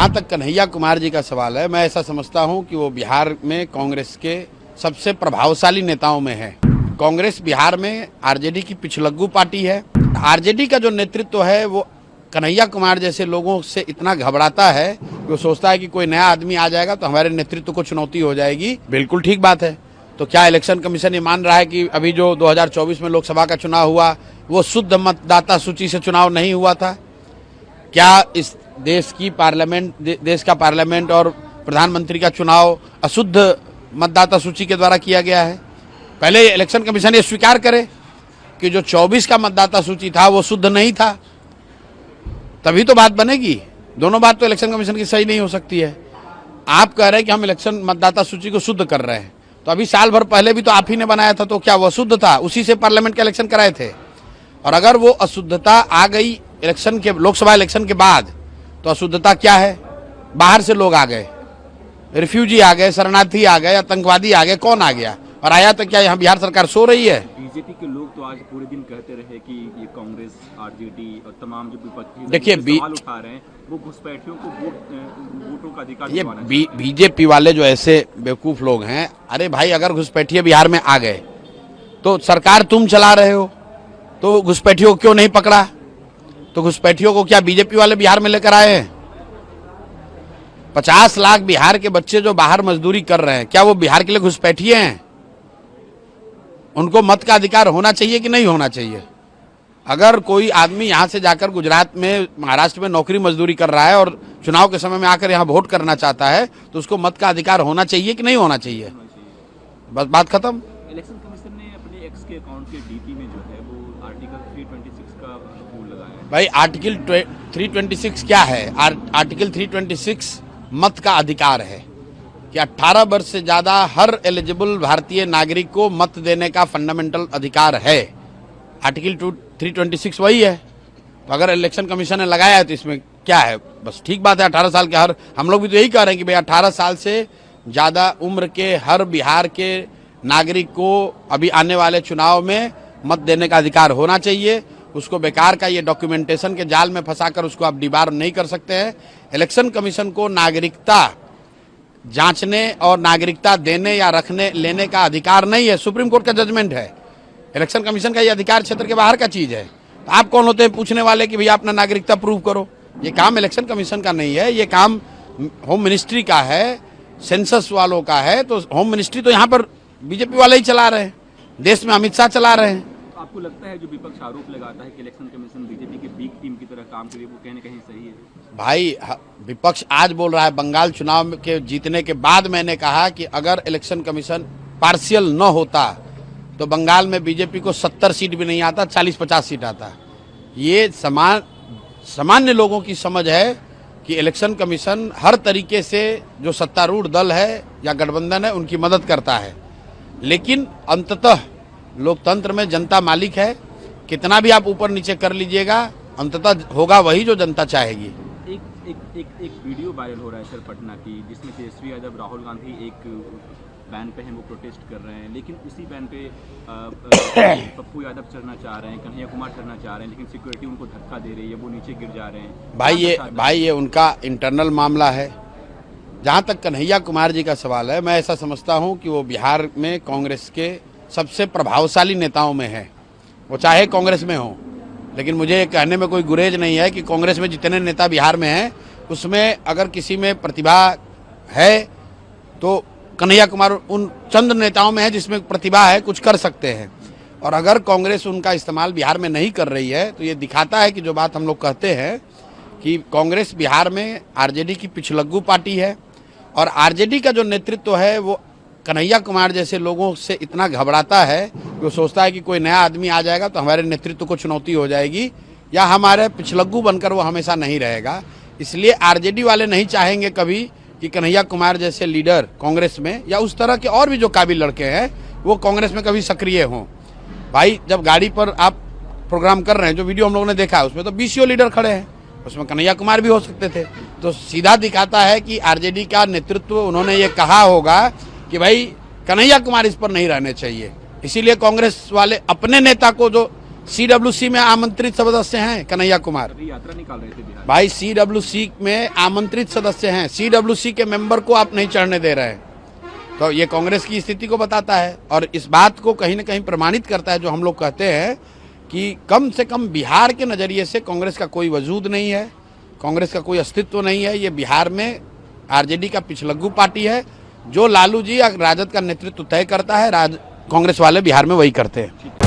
जहां तक कन्हैया कुमार जी का सवाल है, मैं ऐसा समझता हूं कि वो बिहार में कांग्रेस के सबसे प्रभावशाली नेताओं में है। कांग्रेस बिहार में आरजेडी की पिछलग्गू पार्टी है। आरजेडी का जो नेतृत्व है वो कन्हैया कुमार जैसे लोगों से इतना घबराता है कि वो सोचता है कि कोई नया आदमी आ जाएगा तो हमारे नेतृत्व को चुनौती हो जाएगी। बिल्कुल ठीक बात है। तो क्या इलेक्शन कमीशन ये मान रहा है कि अभी जो 2024 में लोकसभा का चुनाव हुआ वो शुद्ध मतदाता सूची से चुनाव नहीं हुआ था? क्या इस देश का पार्लियामेंट और प्रधानमंत्री का चुनाव अशुद्ध मतदाता सूची के द्वारा किया गया है? पहले इलेक्शन कमीशन ये स्वीकार करे कि जो 24 का मतदाता सूची था वो शुद्ध नहीं था, तभी तो बात बनेगी। दोनों बात तो इलेक्शन कमीशन की सही नहीं हो सकती है। आप कह रहे हैं कि हम इलेक्शन मतदाता सूची को शुद्ध कर रहे हैं, तो अभी साल भर पहले भी तो आप ही ने बनाया था, तो क्या वो अशुद्ध था? उसी से पार्लियामेंट के इलेक्शन कराए थे। और अगर वो अशुद्धता आ गई इलेक्शन के, लोकसभा इलेक्शन के बाद, तो अशुद्धता क्या है? बाहर से लोग आ गए, रिफ्यूजी आ गए, शरणार्थी आ गए, आतंकवादी आ गए, कौन आ गया? और आया तो क्या यहाँ बिहार सरकार सो रही है? बीजेपी के लोग तो आज पूरे दिन कहते रहे कि ये कांग्रेस, आरजेडी और तमाम जो विपक्षी देखिए सवाल उठा रहे हैं वो घुसपैठियों को वोटों का अधिकार ये दिलवाना चाहिए। बीजेपी वाले जो ऐसे बेवकूफ लोग हैं, अरे भाई अगर घुसपैठिए बिहार में आ गए तो सरकार तुम चला रहे हो, तो घुसपैठियों को क्यों नहीं पकड़ा? तो घुसपैठियों को क्या बीजेपी वाले बिहार में लेकर आए हैं? 50 लाख बिहार के बच्चे जो बाहर मजदूरी कर रहे हैं, क्या वो बिहार के लिए घुसपैठिए हैं? उनको मत का अधिकार होना चाहिए कि नहीं होना चाहिए? अगर कोई आदमी यहाँ से जाकर गुजरात में, महाराष्ट्र में नौकरी मजदूरी कर रहा है और चुनाव के समय में आकर यहाँ वोट करना चाहता है, तो उसको मत का अधिकार होना चाहिए कि नहीं होना चाहिए? बस बात खत्म। इलेक्शन कमीशन ने अपने एक्स के अकाउंट के डीपी में जो है वो आर्टिकल 326 का रूल लगाया है। भाई आर्टिकल 326 क्या है? आर्टिकल 326 मत का अधिकार है कि 18 वर्ष से ज्यादा हर एलिजिबल भारतीय नागरिक को मत देने का फंडामेंटल अधिकार है। आर्टिकल 326 वही है। तो अगर इलेक्शन कमीशन ने लगाया है तो इसमें क्या है? बस ठीक बात है। 18 साल के हर, हम लोग भी तो यही कह रहे हैं कि भाई 18 साल से ज्यादा उम्र के हर बिहार के नागरिक को अभी आने वाले चुनाव में मत देने का अधिकार होना चाहिए। उसको बेकार का ये डॉक्यूमेंटेशन के जाल में फंसाकर उसको आप डिबार नहीं कर सकते हैं। इलेक्शन कमीशन को नागरिकता जांचने और नागरिकता देने या रखने लेने का अधिकार नहीं है। सुप्रीम कोर्ट का जजमेंट है। इलेक्शन कमीशन का ये अधिकार क्षेत्र के बाहर का चीज है। तो आप कौन होते हैं पूछने वाले कि भैया अपना नागरिकता प्रूव करो? ये काम इलेक्शन कमीशन का नहीं है, ये काम होम मिनिस्ट्री का है, सेंसस वालों का है। तो होम मिनिस्ट्री तो यहाँ पर बीजेपी वाले ही चला रहे हैं, देश में अमित शाह चला रहे हैं। तो आपको लगता है जो विपक्ष आरोप लगाता है कि इलेक्शन कमीशन बीजेपी के बीक टीम की तरह काम करे, वो कहीं न कहीं सही है? भाई विपक्ष आज बोल रहा है, बंगाल चुनाव के जीतने के बाद मैंने कहा कि अगर इलेक्शन कमीशन पार्शियल न होता तो बंगाल में बीजेपी को 70 सीट भी नहीं आता, 40-50 सीट आता। ये सामान्य लोगों की समझ है कि इलेक्शन कमीशन हर तरीके से जो सत्तारूढ़ दल है या गठबंधन है उनकी मदद करता है, लेकिन अंततः लोकतंत्र में जनता मालिक है। कितना भी आप ऊपर नीचे कर लीजिएगा, अंततः होगा वही जो जनता चाहेगी। एक वीडियो वायरल हो रहा है सर पटना की, जिसमें तेजस्वी यादव, राहुल गांधी एक बैन पे हैं, वो प्रोटेस्ट कर रहे हैं, लेकिन उसी बैन पे पप्पू यादव चढ़ना चाह रहे हैं, कन्हैया कुमार चढ़ना चाह रहे हैं, लेकिन सिक्योरिटी उनको धक्का दे रही है, वो नीचे गिर जा रहे हैं। भाई ये उनका इंटरनल मामला है। जहां तक कन्हैया कुमार जी का सवाल है, मैं ऐसा समझता हूं कि वो बिहार में कांग्रेस के सबसे प्रभावशाली नेताओं में है। वो चाहे कांग्रेस में हो, लेकिन मुझे कहने में कोई गुरेज नहीं है कि कांग्रेस में जितने नेता बिहार में हैं उसमें अगर किसी में प्रतिभा है तो कन्हैया कुमार उन चंद नेताओं में है जिसमें प्रतिभा है, कुछ कर सकते हैं। और अगर कांग्रेस उनका इस्तेमाल बिहार में नहीं कर रही है तो ये दिखाता है कि जो बात हम लोग कहते हैं कि कांग्रेस बिहार में आरजेडी की पिछलग्गू पार्टी है। और आरजेडी का जो नेतृत्व है वो कन्हैया कुमार जैसे लोगों से इतना घबराता है कि वो सोचता है कि कोई नया आदमी आ जाएगा तो हमारे नेतृत्व को चुनौती हो जाएगी, या हमारे पिछलग्गू बनकर वो हमेशा नहीं रहेगा। इसलिए आरजेडी वाले नहीं चाहेंगे कभी कि कन्हैया कुमार जैसे लीडर कांग्रेस में, या उस तरह के और भी जो काबिल लड़के हैं, वो कांग्रेस में कभी सक्रिय हों। भाई जब गाड़ी पर आप प्रोग्राम कर रहे हैं, जो वीडियो हम लोगों ने देखा उसमें तो बीसीओ लीडर खड़े हैं, उसमें कन्हैया कुमार भी हो सकते थे। तो सीधा दिखाता है कि आरजेडी का नेतृत्व, उन्होंने ये कहा होगा कि भाई कन्हैया कुमार इस पर नहीं रहने चाहिए। इसीलिए कांग्रेस वाले अपने नेता को जो सीडब्ल्यूसी में आमंत्रित सदस्य हैं कन्हैया कुमार। अभी यात्रा निकाल रहे थे बिहार। भाई सीडब्ल्यूसी में आमंत्रित सदस्य हैं, सीडब्ल्यूसी के मेंबर को आप नहीं चढ़ने दे रहे हैं, तो ये कांग्रेस की स्थिति को बताता है और इस बात को कहीं ना कहीं प्रमाणित करता है जो हम लोग कहते हैं कि कम से कम बिहार के नजरिए से कांग्रेस का कोई वजूद नहीं है, कांग्रेस का कोई अस्तित्व नहीं है। ये बिहार में आरजेडी का पिछलग्गू पार्टी है, जो लालू जी या राजद का नेतृत्व तय करता है, कांग्रेस वाले बिहार में वही करते हैं।